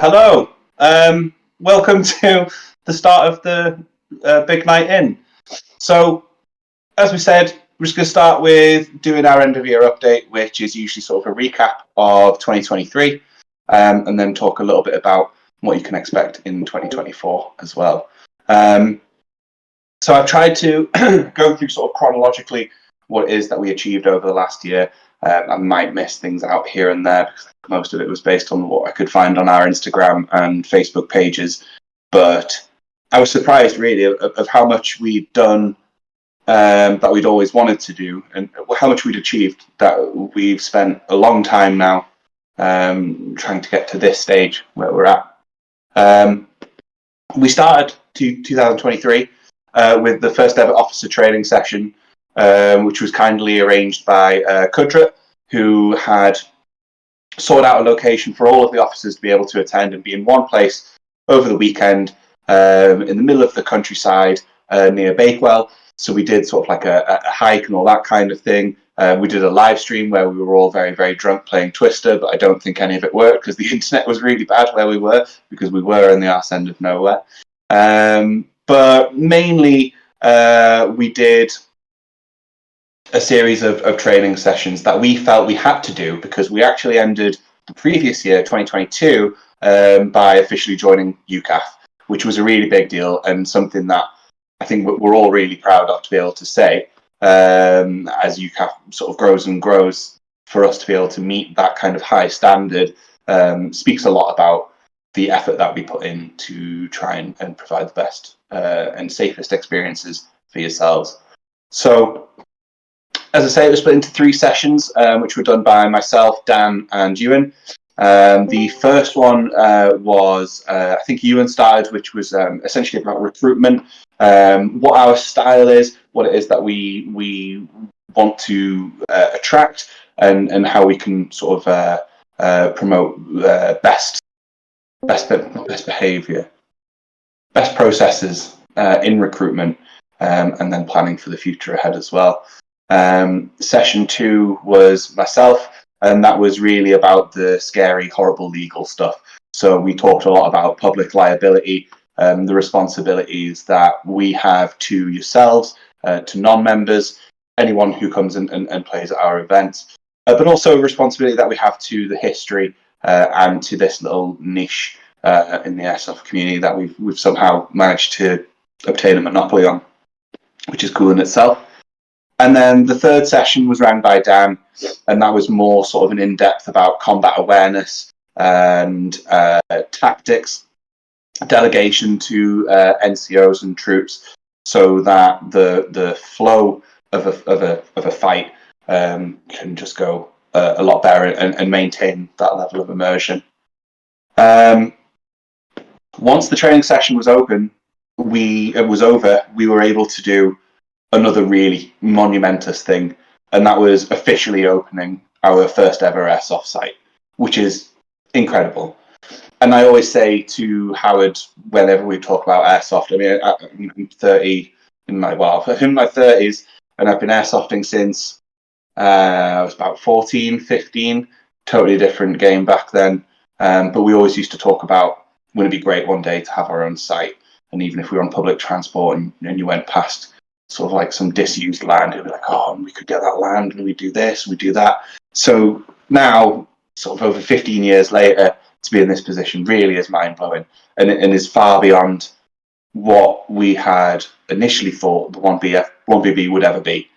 Hello. Welcome to the start of the big night in. So, as we said, we're just going to start with doing our end of year update, which is usually sort of a recap of 2023, and then talk a little bit about what you can expect in 2024 as well. So I've tried to go through sort of chronologically what it is that we achieved over the last year. I might miss things out here and there because most of it was based on what I could find on our Instagram and Facebook pages. But I was surprised really of how much we'd done that we'd always wanted to do and how much we'd achieved. That we've spent a long time now trying to get to this stage where we're at. We started 2023 with the first ever officer training session, which was kindly arranged by Kudrat, who had sorted out a location for all of the officers to be able to attend and be in one place over the weekend in the middle of the countryside near Bakewell. So we did sort of like a hike and all that kind of thing. We did a live stream where we were all very, very drunk playing Twister, but I don't think any of it worked because the internet was really bad where we were, because we were in the arse end of nowhere. But mainly we did a series of training sessions that we felt we had to do because we actually ended the previous year, 2022, by officially joining UCAF, which was a really big deal and something that I think we're all really proud of to be able to say. As UCAF sort of grows and grows, for us to be able to meet that kind of high standard speaks a lot about the effort that we put in to try and provide the best and safest experiences for yourselves. So, as I say, it was split into 3 sessions, which were done by myself, Dan, and Ewan. The first one was, I think Ewan started, which was essentially about recruitment, what our style is, what it is that we want to attract, and how we can sort of promote best behaviour, best processes in recruitment, and then planning for the future ahead as well. Session 2 was myself, and that was really about the scary, horrible legal stuff. So we talked a lot about public liability, the responsibilities that we have to yourselves, to non-members, anyone who comes and plays at our events, but also a responsibility that we have to the history and to this little niche in the airsoft community that we've somehow managed to obtain a monopoly on, which is cool in itself. And then the third session was run by Dan, and that was more sort of an in-depth about combat awareness and tactics, delegation to NCOs and troops, so that the flow of a fight can just go a lot better and maintain that level of immersion. Once the training session was over, we were able to do another really monumentous thing, and that was officially opening our first ever airsoft site, which is incredible. And I always say to Howard, whenever we talk about airsoft, I mean, I'm 30 in my 30s, and I've been airsofting since I was about 14, 15. Totally different game back then. But we always used to talk about, wouldn't it be great one day to have our own site? And even if we were on public transport and you went past sort of like some disused land, it'd be like, oh, we could get that land and we do this, we do that. So now, sort of over 15 years later, to be in this position really is mind-blowing and is far beyond what we had initially thought the 1BB would ever be.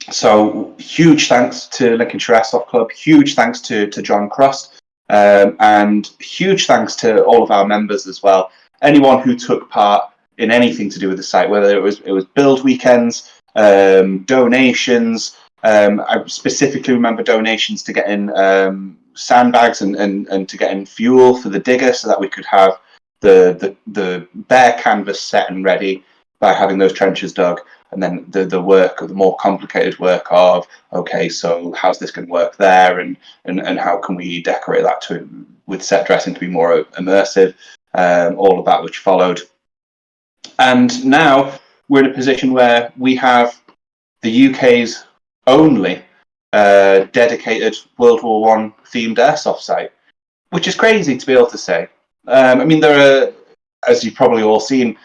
So huge thanks to Lincolnshire Airsoft Club, huge thanks to John Crust, and huge thanks to all of our members as well. Anyone who took part in anything to do with the site, whether it was build weekends, donations. I specifically remember donations to get in sandbags and to get in fuel for the digger, so that we could have the bare canvas set and ready by having those trenches dug, and then the work of the more complicated work of, okay, so how's this going to work there, and how can we decorate that with set dressing to be more immersive, all of that which followed. And now we're in a position where we have the UK's only dedicated World War I themed airsoft site, which is crazy to be able to say. I mean, there are, as you've probably all seen,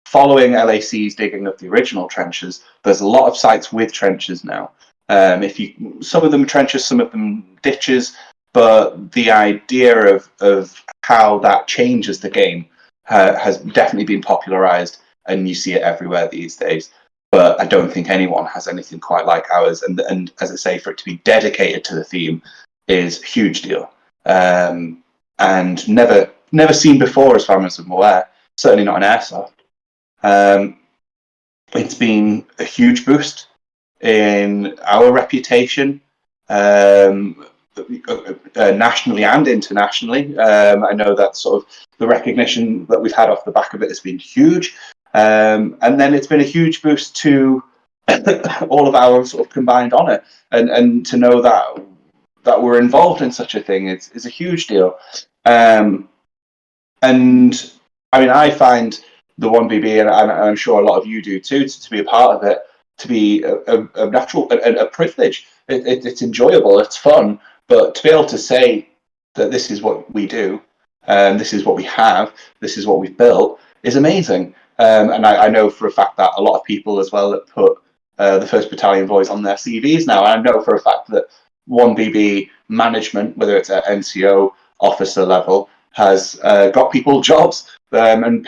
following LAC's digging of the original trenches, there's a lot of sites with trenches now. Some of them trenches, some of them ditches, but the idea of how that changes the game has definitely been popularized, and you see it everywhere these days. But I don't think anyone has anything quite like ours. And as I say, for it to be dedicated to the theme is a huge deal, and never seen before, as far as I'm aware. Certainly not in Airsoft. It's been a huge boost in our reputation, nationally and internationally. I know that sort of the recognition that we've had off the back of it has been huge. And then it's been a huge boost to all of our sort of combined honour, and to know that we're involved in such a thing is a huge deal. And I mean, I find the 1BB, and I'm sure a lot of you do too, to be a part of it, to be a natural, a privilege. It's enjoyable, it's fun, but to be able to say that this is what we do, this is what we have, this is what we've built, is amazing. And I know for a fact that a lot of people as well that put the 1st Battalion Boys on their CVs now. And I know for a fact that 1BB management, whether it's at NCO officer level, has got people jobs, and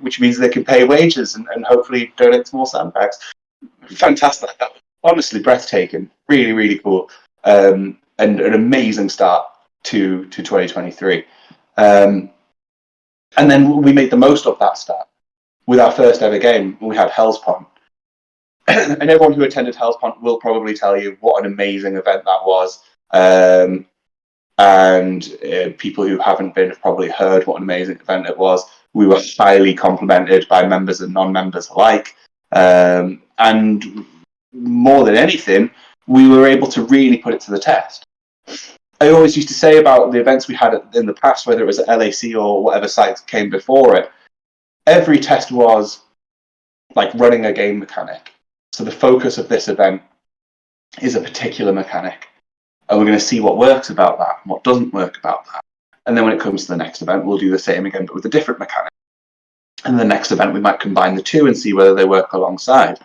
which means they can pay wages and hopefully donate to more sandbags. Fantastic. Honestly, breathtaking. Really, really cool. And an amazing start to 2023. And then we made the most of that start with our first ever game when we had Hell's Pond. And everyone who attended Hell's Pond will probably tell you what an amazing event that was. And people who haven't been have probably heard what an amazing event it was. We were highly complimented by members and non-members alike. And more than anything, we were able to really put it to the test. I always used to say about the events we had in the past, whether it was at LAC or whatever sites came before it, every test was like running a game mechanic. So the focus of this event is a particular mechanic. And we're going to see what works about that and what doesn't work about that. And then when it comes to the next event, we'll do the same again, but with a different mechanic. And the next event, we might combine the two and see whether they work alongside.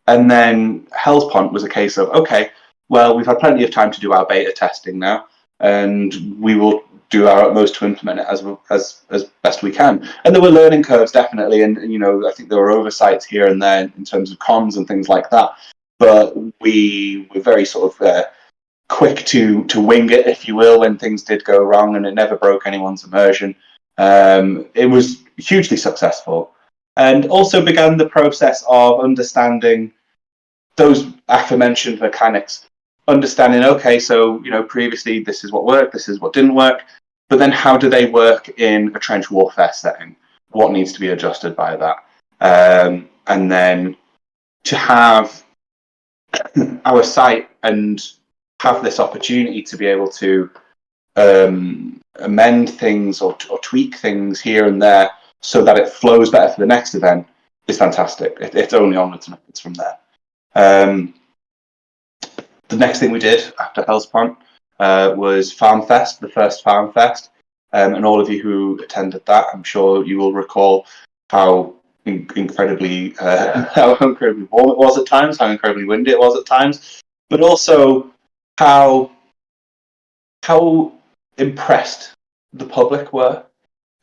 And then Hell's Pond was a case of, okay, well, we've had plenty of time to do our beta testing now, and we will do our utmost to implement it as best we can. And there were learning curves, definitely, and I think there were oversights here and there in terms of comms and things like that. But we were very sort of quick to wing it, if you will, when things did go wrong, and it never broke anyone's immersion. It was hugely successful, and also began the process of understanding those aforementioned mechanics. Understanding, okay, so previously this is what worked, this is what didn't work, but then how do they work in a trench warfare setting? What needs to be adjusted by that? And then to have our site and have this opportunity to be able to amend things or tweak things here and there so that it flows better for the next event is fantastic. It's only onwards and upwards from there. The next thing we did after Hell's Pond was Farm Fest, the first Farm Fest. And all of you who attended that, I'm sure you will recall how incredibly warm it was at times, how incredibly windy it was at times, but also how impressed the public were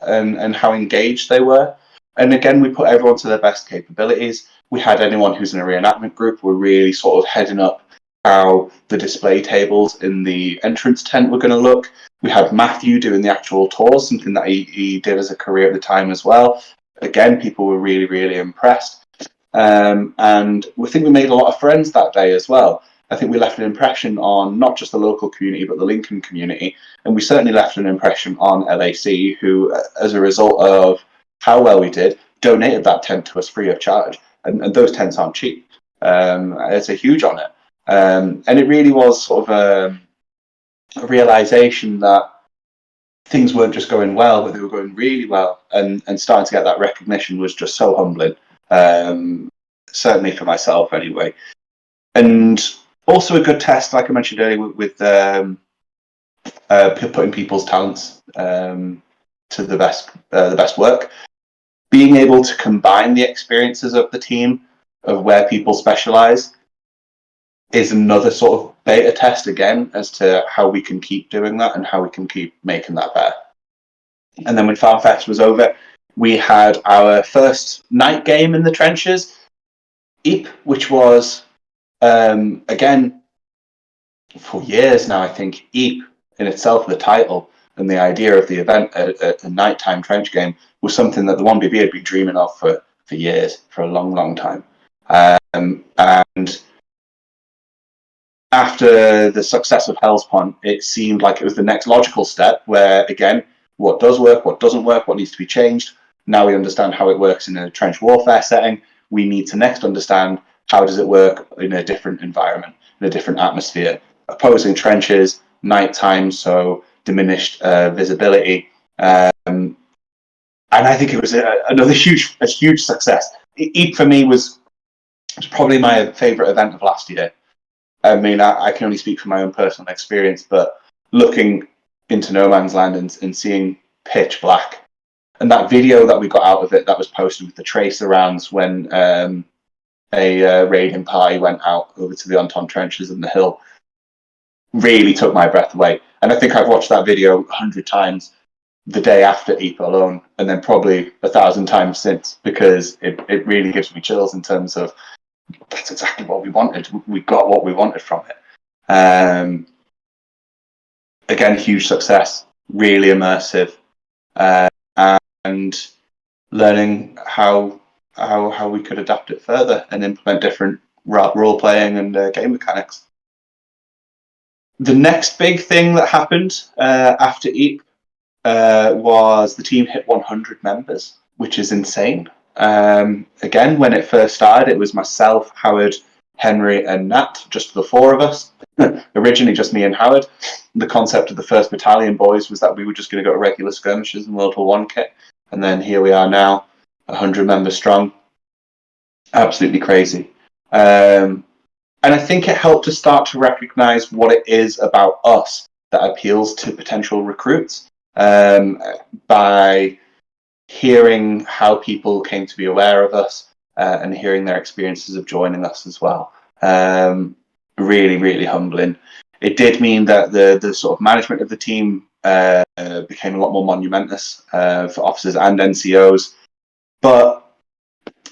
and how engaged they were. And again, we put everyone to their best capabilities. We had anyone who's in a reenactment group were really sort of heading up how the display tables in the entrance tent were going to look. We had Matthew doing the actual tours, something that he did as a career at the time as well. Again, people were really, really impressed. And we think we made a lot of friends that day as well. I think we left an impression on not just the local community, but the Lincoln community. And we certainly left an impression on LAC, who, as a result of how well we did, donated that tent to us free of charge. And those tents aren't cheap. It's a huge honour. And it really was sort of a realization that things weren't just going well, but they were going really well. And starting to get that recognition was just so humbling, certainly for myself anyway. And also a good test, like I mentioned earlier, with putting people's talents to the best work. Being able to combine the experiences of the team, of where people specialize, is another sort of beta test again as to how we can keep doing that and how we can keep making that better. And then when FarmFest was over, we had our first night game in the trenches, Eep, which was, again, for years now, I think, Eep in itself, the title and the idea of the event, a nighttime trench game, was something that the 1BB had been dreaming of for years, for a long, long time. And after the success of Hellspawn, it seemed like it was the next logical step where, again, what does work, what doesn't work, what needs to be changed. Now we understand how it works in a trench warfare setting. We need to next understand how does it work in a different environment, in a different atmosphere. Opposing trenches, nighttime, so diminished visibility. And I think it was another huge success. Eep for me was probably my favourite event of last year. I mean, I can only speak from my own personal experience, but looking into No Man's Land and seeing pitch black, and that video that we got out of it that was posted with the tracer rounds when a raiding party went out over to the Onton trenches and the hill, really took my breath away. And I think I've watched that video 100 times the day after Eep alone, and then probably 1,000 times since, because it really gives me chills in terms of that's exactly what we wanted. We got what we wanted from it. Again, huge success, really immersive, and learning how we could adapt it further and implement different role playing and game mechanics. The next big thing that happened after Eep was the team hit 100 members, which is insane. Again, when it first started, it was myself, Howard, Henry, and Nat, just the four of us. Originally, just me and Howard. The concept of the 1st Battalion boys was that we were just going to go to regular skirmishes and World War I kit. And then here we are now, 100 members strong. Absolutely crazy. And I think it helped to start to recognize what it is about us that appeals to potential recruits, by hearing how people came to be aware of us and hearing their experiences of joining us as well. Really, really humbling. It did mean that the sort of management of the team became a lot more monumentous for officers and NCOs. But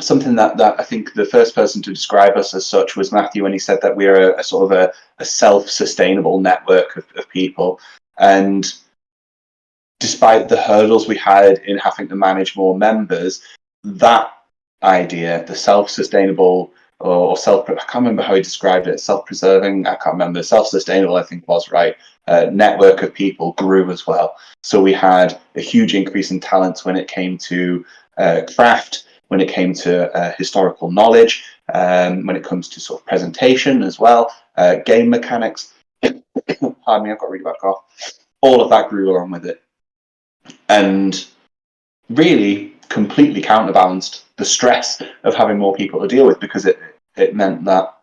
something that I think the first person to describe us as such was Matthew, when he said that we're a sort of a self-sustainable network of people. And despite the hurdles we had in having to manage more members, that idea, the self-sustainable or I can't remember how he described it, self-preserving, I can't remember, self-sustainable I think was right, network of people grew as well. So we had a huge increase in talents when it came to craft, when it came to historical knowledge, when it comes to sort of presentation as well, game mechanics. Pardon me, I've got a really bad cough. All of that grew along with it. And really completely counterbalanced the stress of having more people to deal with, because it meant that,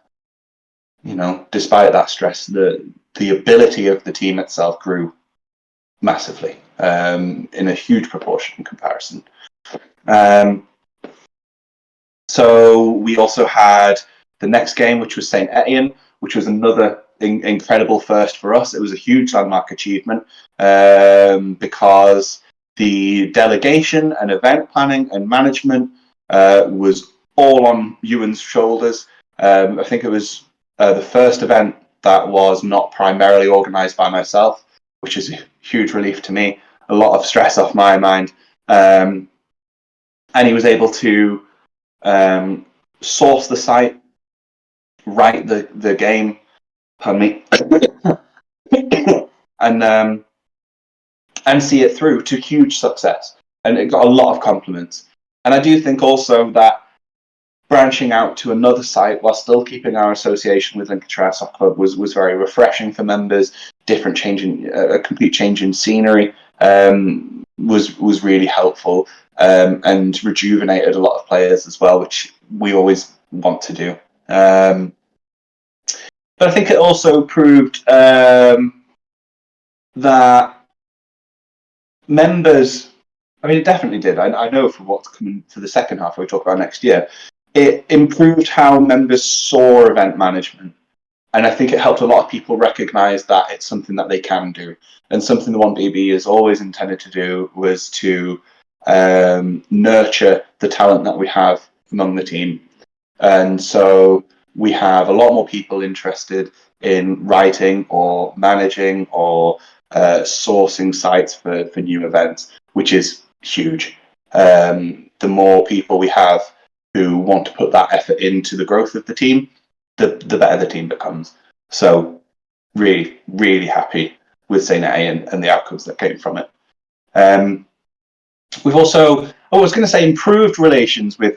you know, despite that stress, the ability of the team itself grew massively, in a huge proportion in comparison. So we also had the next game, which was St. Etienne, which was another incredible first for us. It was a huge landmark achievement, because the delegation and event planning and management was all on Ewan's shoulders. I think it was the first event that was not primarily organised by myself, which is a huge relief to me. A lot of stress off my mind. And he was able to source the site, write the game, pardon me, and see it through to huge success. And it got a lot of compliments. And I do think also that branching out to another site while still keeping our association with Lincolnshire Soccer Club was very refreshing for members. A complete change in scenery was really helpful, and rejuvenated a lot of players as well, which we always want to do. But I think it also proved that members, I mean, it definitely did. I know for what's coming for the second half, we talk about next year, it improved how members saw event management. And I think it helped a lot of people recognize that it's something that they can do. And something the 1BB has always intended to do was to nurture the talent that we have among the team. And so we have a lot more people interested in writing or managing or sourcing sites for new events, which is huge. The more people we have who want to put that effort into the growth of the team, the better the team becomes. So really, really happy with St. Etienne and the outcomes that came from it. We've also, I was going to say, improved relations with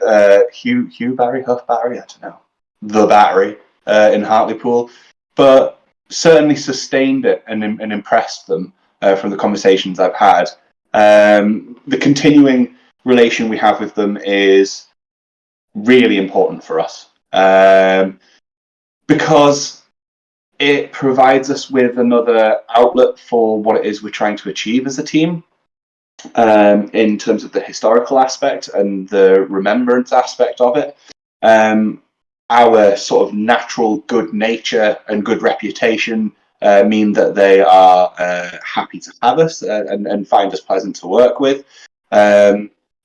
Hugh Barry, Huff Barry, I don't know, the Battery in Hartlepool, but certainly sustained it and impressed them from the conversations I've had. The continuing relation we have with them is really important for us because it provides us with another outlet for what it is we're trying to achieve as a team. In terms of the historical aspect and the remembrance aspect of it. Our sort of natural good nature and good reputation mean that they are happy to have us and find us pleasant to work with.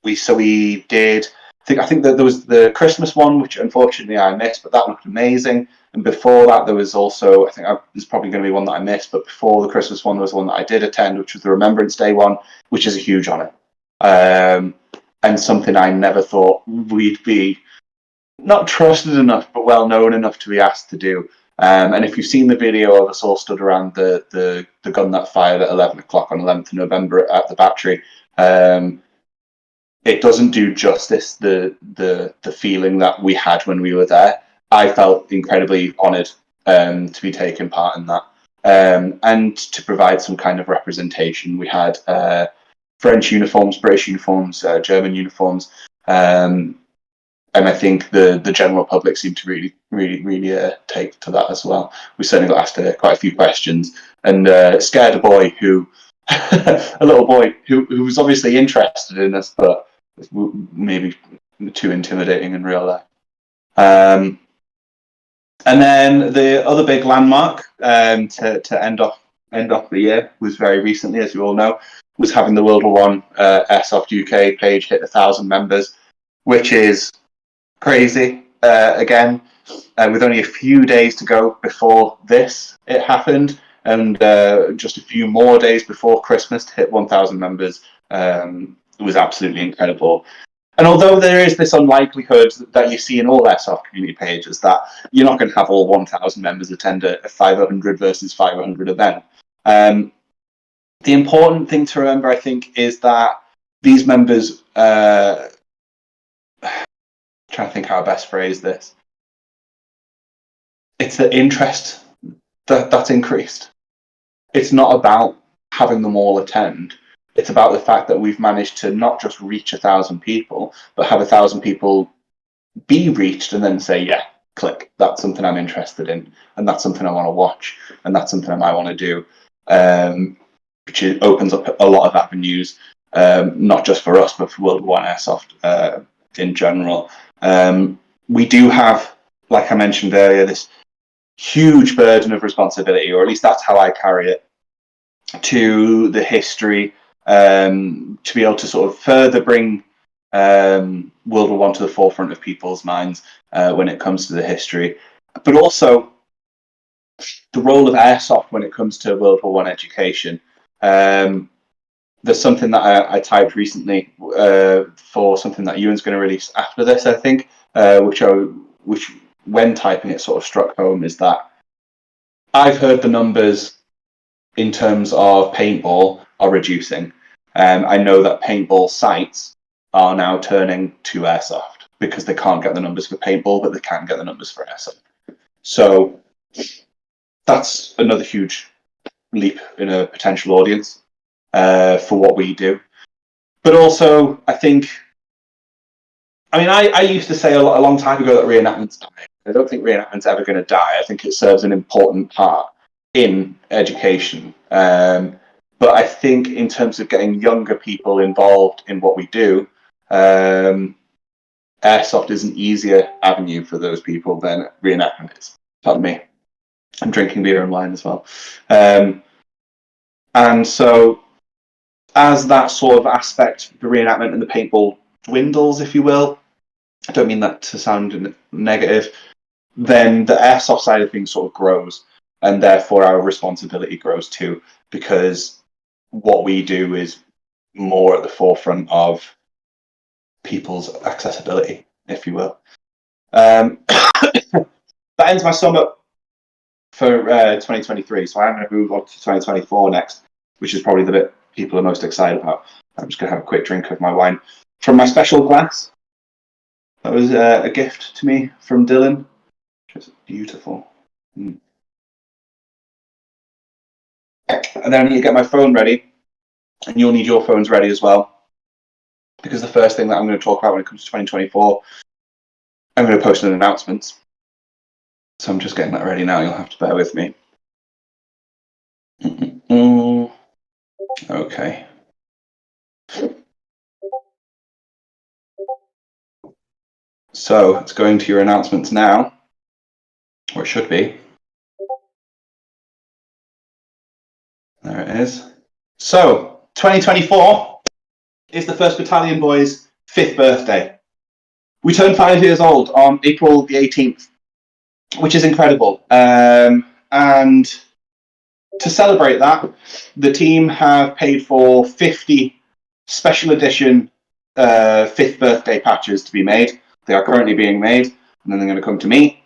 We did. I think that there was the Christmas one, which unfortunately I missed, but that looked amazing. And before that, there was also, I think there's probably going to be one that I missed, but before the Christmas one, there was one that I did attend, which was the Remembrance Day one, which is a huge honour. And something I never thought we'd be not trusted enough, but well known enough to be asked to do. And if you've seen the video of us all stood around the gun that fired at 11 o'clock on 11th of November at the Battery, it doesn't do justice the feeling that we had when we were there. I felt incredibly honoured to be taking part in that and to provide some kind of representation. We had French uniforms, British uniforms, German uniforms, and I think the general public seemed to really take to that as well. We certainly got asked quite a few questions and scared a boy who, a little boy who was obviously interested in us, but maybe too intimidating in real life. And then the other big landmark to end off the year was very recently, as you all know, was having the World War One Airsoft UK page hit 1,000 members, which is crazy. Again, with only a few days to go before it happened, and just a few more days before Christmas to hit 1,000 members was absolutely incredible. And although there is this unlikelihood that you see in all Airsoft community pages that you're not going to have all 1,000 members attend a 500 versus 500 event, the important thing to remember, I think, is that these members, trying to think how I best phrase this, it's the interest that's increased. It's not about having them all attend. It's about the fact that we've managed to not just reach 1,000 people, but have 1,000 people be reached and then say, yeah, click, that's something I'm interested in, and that's something I want to watch, and that's something I might want to do, which opens up a lot of avenues, not just for us, but for World War One Airsoft in general. We do have, like I mentioned earlier, this huge burden of responsibility, or at least that's how I carry it, to the history, to be able to sort of further bring World War One to the forefront of people's minds when it comes to the history, but also the role of Airsoft when it comes to World War One education. There's something that I typed recently for something that Ewan's going to release after this, I think, which when typing it sort of struck home, is that I've heard the numbers in terms of paintball are reducing. I know that paintball sites are now turning to Airsoft because they can't get the numbers for paintball, but they can get the numbers for Airsoft. So that's another huge leap in a potential audience for what we do. But also, I think, I used to say a long time ago that reenactments die. I don't think reenactment's ever going to die. I think it serves an important part in education. But I think in terms of getting younger people involved in what we do, airsoft is an easier avenue for those people than reenactment is. Pardon me. I'm drinking beer and wine as well. And so as that sort of aspect, the reenactment and the paintball dwindles, if you will, I don't mean that to sound negative, then the airsoft side of things sort of grows, and therefore our responsibility grows too, because what we do is more at the forefront of people's accessibility, if you will. That ends my sum up for 2023, so I'm going to move on to 2024 next, which is probably the bit people are most excited about. I'm just going to have a quick drink of my wine from my special glass. That was a gift to me from Dylan. Just beautiful. And then I need to get my phone ready, and you'll need your phones ready as well, because the first thing that I'm going to talk about when it comes to 2024, I'm going to post an announcement. So I'm just getting that ready now. You'll have to bear with me. Okay. So it's going to your announcements now, or it should be. There it is. So 2024 is the 1st Battalion Boys' 5th birthday. We turned 5 years old on April the 18th, which is incredible. And to celebrate that, the team have paid for 50 special edition 5th birthday patches to be made. They are currently being made, and then they're going to come to me,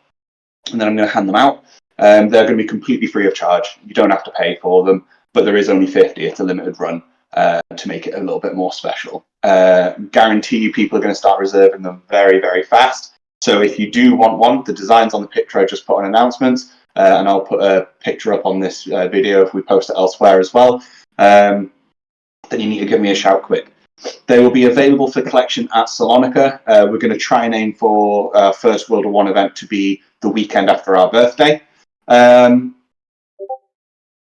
and then I'm going to hand them out. They're going to be completely free of charge. You don't have to pay for them, but there is only 50. It's a limited run to make it a little bit more special. Guarantee you people are going to start reserving them very, very fast. So if you do want one, the design's on the picture I just put on announcements, and I'll put a picture up on this video if we post it elsewhere as well. Then you need to give me a shout quick. They will be available for collection at Salonika. We're going to try and aim for our first World War I event to be the weekend after our birthday. But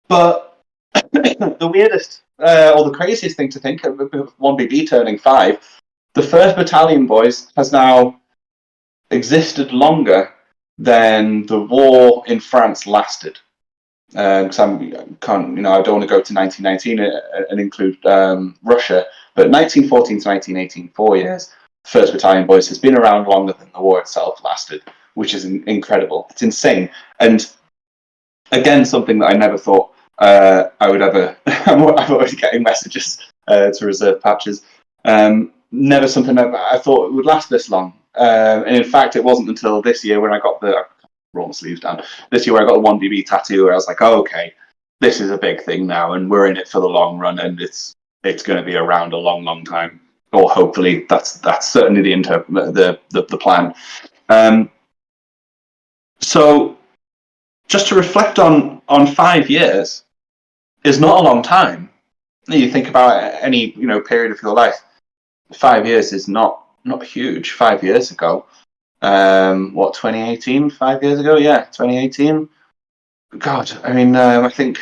the weirdest or the craziest thing to think of 1BB turning 5, the 1st Battalion Boys has now existed longer than the war in France lasted. Because I don't want to go to 1919 and include Russia, but 1914 to 1918, 4 years, 1st Battalion Boys has been around longer than the war itself lasted, which is incredible. It's insane. And again, something that I never thought I would ever. I'm already getting messages to reserve patches. Never something I thought would last this long. And in fact, it wasn't until this year when I got roll my sleeves down. This year where I got the 1BB tattoo, where I was like, oh, okay, this is a big thing now, and we're in it for the long run, and it's going to be around a long, long time. Or hopefully, that's certainly the plan. So, just to reflect on 5 years is not a long time. You think about any period of your life. 5 years is not huge. 5 years ago. 2018? 5 years ago? Yeah, 2018. God, I mean, I think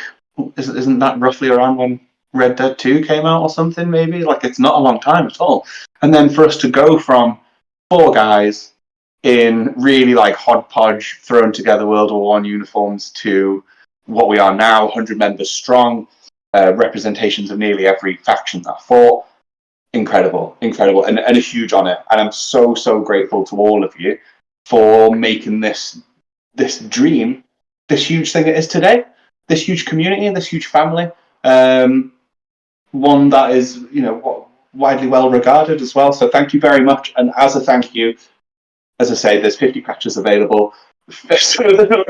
isn't that roughly around when Red Dead 2 came out or something? Maybe it's not a long time at all. And then for us to go from 4 guys in really hodgepodge, thrown together World War I uniforms to what we are now, 100 members strong, representations of nearly every faction that fought. Incredible, and a huge honour. And I'm so grateful to all of you for making this dream this huge thing it is today, this huge community and this huge family, one that is widely well regarded as well. So thank you very much. And as a thank you, as I say, there's 50 patches available. Some of them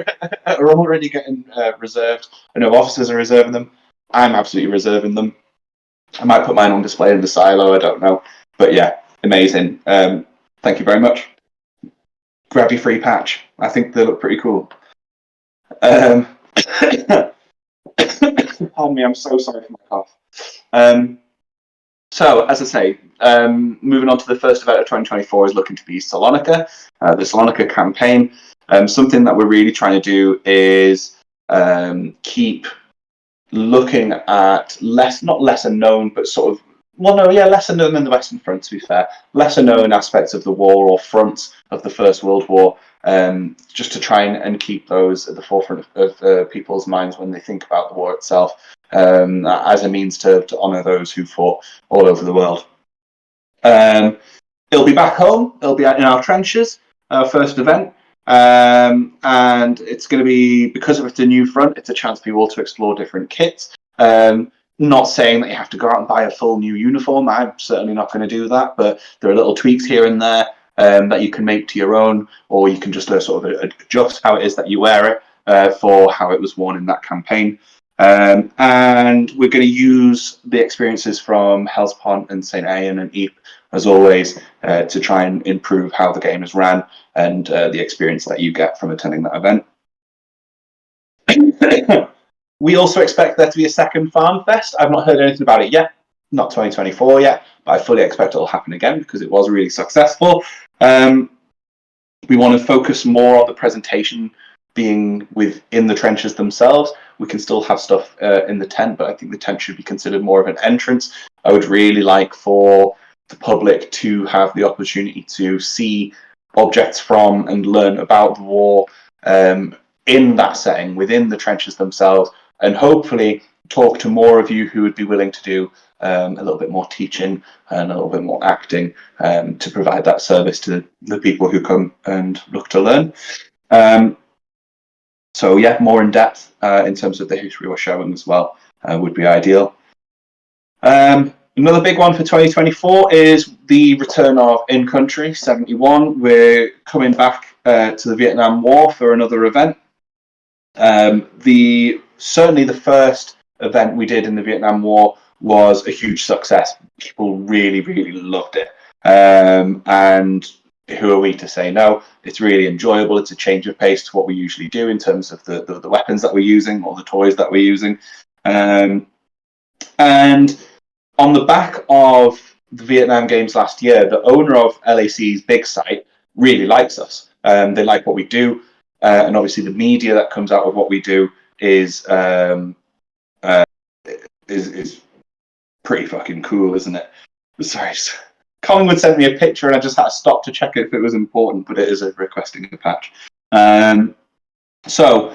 are already getting reserved. I know officers are reserving them. I'm absolutely reserving them. I might put mine on display in the silo, I don't know. But yeah, amazing. Thank you very much. Grab your free patch. I think they look pretty cool. Pardon me, I'm so sorry for my cough. So, as I say, moving on to the first event of 2024 is looking to be Salonika, the Salonika campaign. Something that we're really trying to do is keep looking at not lesser known, but sort of, well, no, yeah, lesser known than the Western Front, to be fair, lesser known aspects of the war or fronts of the First World War, just to try and keep those at the forefront of people's minds when they think about the war itself, as a means to honour those who fought all over the world. It'll be back home. It'll be in our trenches, our first event. And it's going to be, because of it's a new front, it's a chance for you all to explore different kits. Not saying that you have to go out and buy a full new uniform. I'm certainly not going to do that, but there are little tweaks here and there that you can make to your own, or you can just sort of adjust how it is that you wear it for how it was worn in that campaign. And we're going to use the experiences from Hellspawn and St. Ayan and Ypres, as always, to try and improve how the game is ran and the experience that you get from attending that event. We also expect there to be a second Farm Fest. I've not heard anything about it yet, not 2024 yet, but I fully expect it'll happen again because it was really successful. We want to focus more on the presentation being within the trenches themselves. We can still have stuff in the tent, but I think the tent should be considered more of an entrance. I would really like for the public to have the opportunity to see objects from and learn about the war in that setting, within the trenches themselves, and hopefully talk to more of you who would be willing to do a little bit more teaching and a little bit more acting to provide that service to the people who come and look to learn. So yeah, more in depth in terms of the history we're showing as well would be ideal. Another big one for 2024 is the return of In Country 71. We're coming back to the Vietnam War for another event. Certainly the first event we did in the Vietnam War was a huge success. People really, really loved it. And who are we to say no? It's really enjoyable. It's a change of pace to what we usually do in terms of the weapons that we're using or the toys that we're using. And on the back of the Vietnam Games last year, the owner of LAC's big site really likes us. They like what we do. And obviously the media that comes out of what we do is pretty fucking cool, isn't it? Sorry, Collingwood sent me a picture and I just had to stop to check if it was important, but it is requesting a patch. So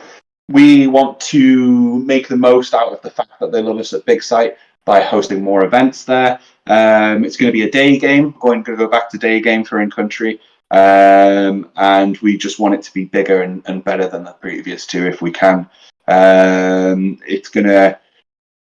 we want to make the most out of the fact that they love us at Big Site by hosting more events there. It's going to be a day game. Going to go back to day game for In Country. And we just want it to be bigger and better than the previous two if we can. It's going to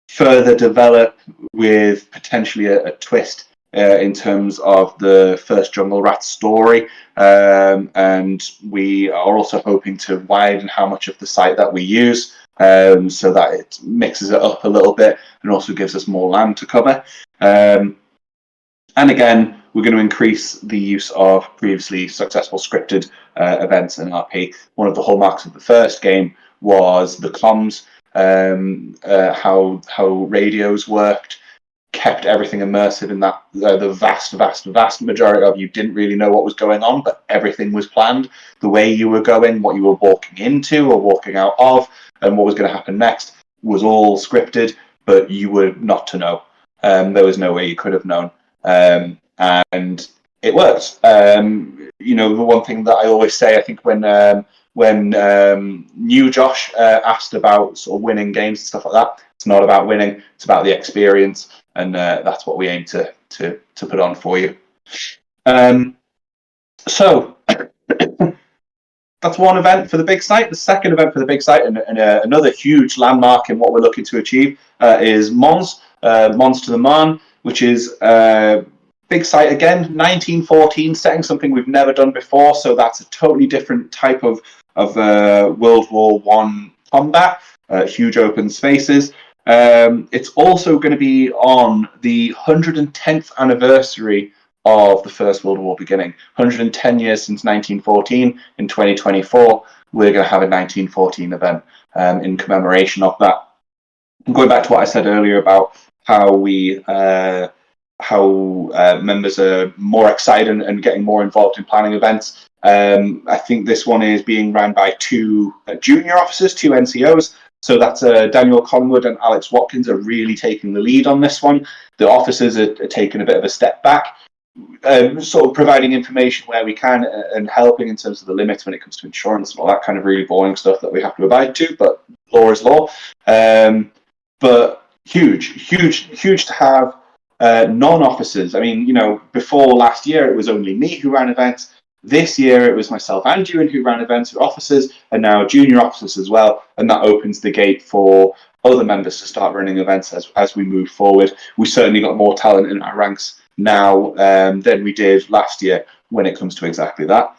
further develop with potentially a twist in terms of the first Jungle Rat story, and we are also hoping to widen how much of the site that we use, so that it mixes it up a little bit and also gives us more land to cover. And again, we're going to increase the use of previously successful scripted events in RP. One of the hallmarks of the first game was the comms, how radios worked, kept everything immersive in that the vast majority of you didn't really know what was going on, but everything was planned. The way you were going, what you were walking into or walking out of, and what was going to happen next was all scripted, but you were not to know. There was no way you could have known. And it worked. You know, the one thing that I always say, I think when new Josh asked about sort of winning games and stuff like that, it's not about winning, it's about the experience, and that's what we aim to put on for you. So that's one event for the big site. The second event for the big site, and another huge landmark in what we're looking to achieve, is Mons to the Marne, which is big site again, 1914 setting, something we've never done before. So that's a totally different type of World War I combat, huge open spaces. It's also going to be on the 110th anniversary of the First World War beginning. 110 years since 1914. In 2024, we're going to have a 1914 event in commemoration of that. Going back to what I said earlier about how members are more excited and getting more involved in planning events. I think this one is being run by two junior officers, two NCOs. So that's Daniel Conwood and Alex Watkins are really taking the lead on this one. The officers are taking a bit of a step back, sort of providing information where we can and helping in terms of the limits when it comes to insurance and all that kind of really boring stuff that we have to abide to, but law is law. But huge to have non-officers. I mean, before last year it was only me who ran events. This year it was myself and Ewan who ran events with officers, and now junior officers as well, and that opens the gate for other members to start running events as we move forward. We certainly got more talent in our ranks now than we did last year when it comes to exactly that.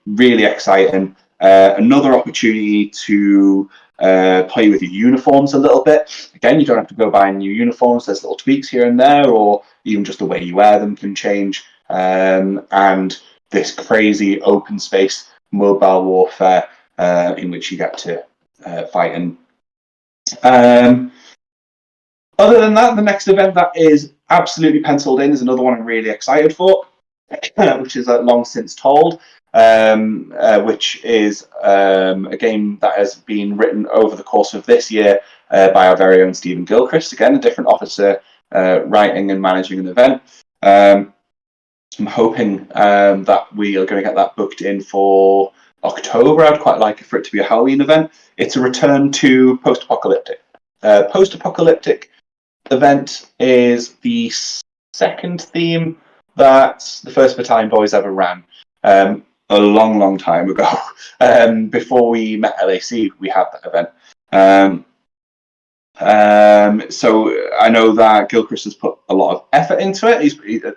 Really exciting. Another opportunity to play with your uniforms a little bit. Again, you don't have to go buy new uniforms. There's little tweaks here and there, or even just the way you wear them can change. And this crazy open space mobile warfare in which you get to fight in. Other than that, the next event that is absolutely penciled in is another one I'm really excited for, which is Long Since Told, which is a game that has been written over the course of this year by our very own Stephen Gilchrist. Again, a different officer writing and managing an event. I'm hoping that we are going to get that booked in for October. I'd quite like for it to be a Halloween event. It's a return to post-apocalyptic. Post-apocalyptic event is the second theme that the First Battalion Boys ever ran. A long time ago. Before we met LAC, we had that event. So I know that Gilchrist has put a lot of effort into it.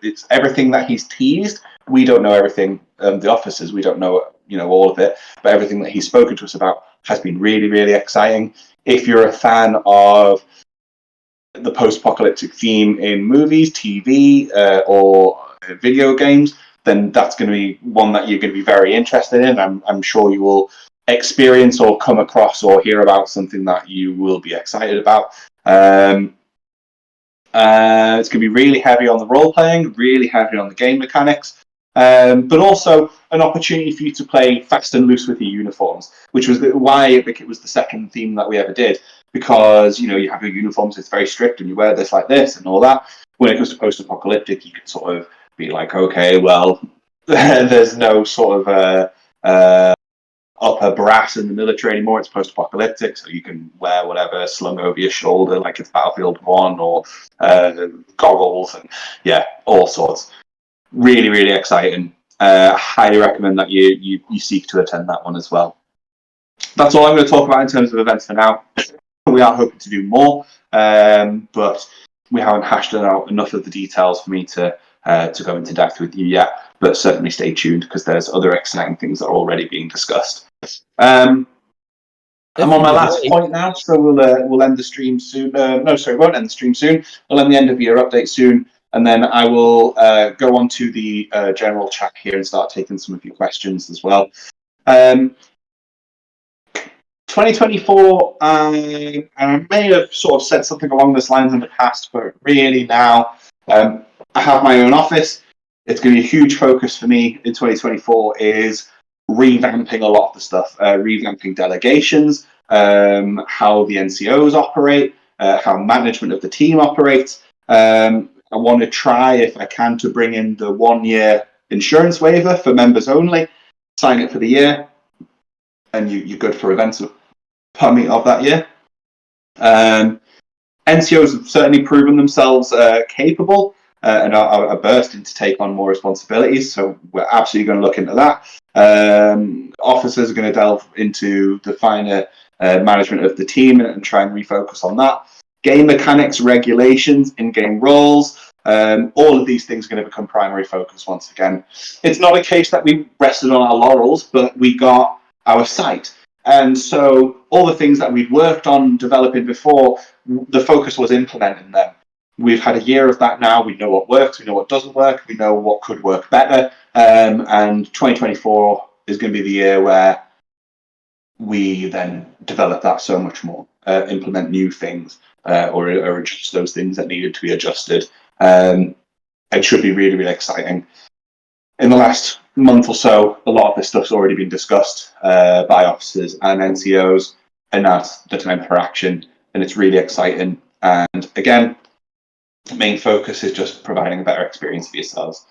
It's everything that he's teased. We don't know everything. The officers, we don't know all of it, but everything that he's spoken to us about has been really exciting. If you're a fan of the post-apocalyptic theme in movies, TV, or video games, then that's going to be one that you're going to be very interested in. I'm sure you will experience or come across or hear about something that you will be excited about. It's going to be really heavy on the role-playing, really heavy on the game mechanics, but also an opportunity for you to play fast and loose with your uniforms, which was why it was the second theme that we ever did, because you have your uniforms, it's very strict, and you wear this like this and all that. When it comes to post-apocalyptic, you can sort of be like, okay, well, there's no sort of upper brass in the military anymore. It's post-apocalyptic, so you can wear whatever slung over your shoulder, like it's Battlefield 1, or goggles, and all sorts. Really exciting. Highly recommend that you seek to attend that one as well. That's all I'm going to talk about in terms of events for now. We are hoping to do more, but we haven't hashed out enough of the details for me to go into depth with you yet. But certainly stay tuned, because there's other exciting things that are already being discussed. I'm on my last point now, so we'll end the stream soon. No, sorry, we won't end the stream soon. We'll end the end of year update soon, and then I will go on to the general chat here and start taking some of your questions as well. 2024, and I may have sort of said something along those lines in the past, but really now I have my own office. It's going to be a huge focus for me in 2024 is revamping a lot of the stuff, revamping delegations, how the NCOs operate, how management of the team operates. I want to try, if I can, to bring in the 1-year insurance waiver for members only, sign it for the year, and you're good for events of that year. NCOs have certainly proven themselves capable and are bursting to take on more responsibilities, so we're absolutely going to look into that. Officers are going to delve into the finer management of the team and try and refocus on that. Game mechanics, regulations, in-game roles, all of these things are going to become primary focus once again. It's not a case that we rested on our laurels, but we got our site. And so all the things that we'd worked on developing before, the focus was implementing them. We've had a year of that now. We know what works, we know what doesn't work, we know what could work better. And 2024 is going to be the year where we then develop that so much more, implement new things, or adjust those things that needed to be adjusted. It should be really exciting. In the last month or so, a lot of this stuff's already been discussed by officers and NCOs, and that's the time for action, and it's really exciting. And again, the main focus is just providing a better experience for yourselves.